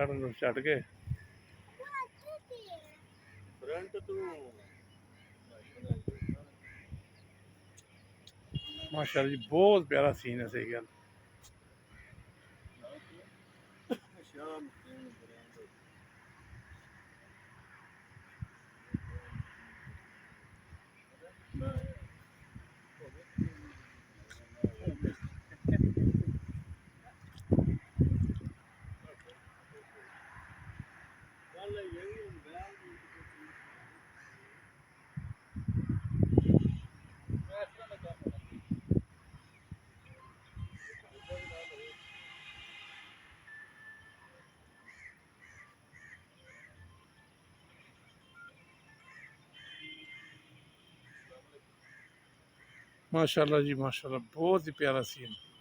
सड़क चढ़ गए माशाल्लाह जी, बहुत प्यारा सीन है। सही गल माशाल्लाह जी, माशाल्लाह बहुत ही प्यारा सीन।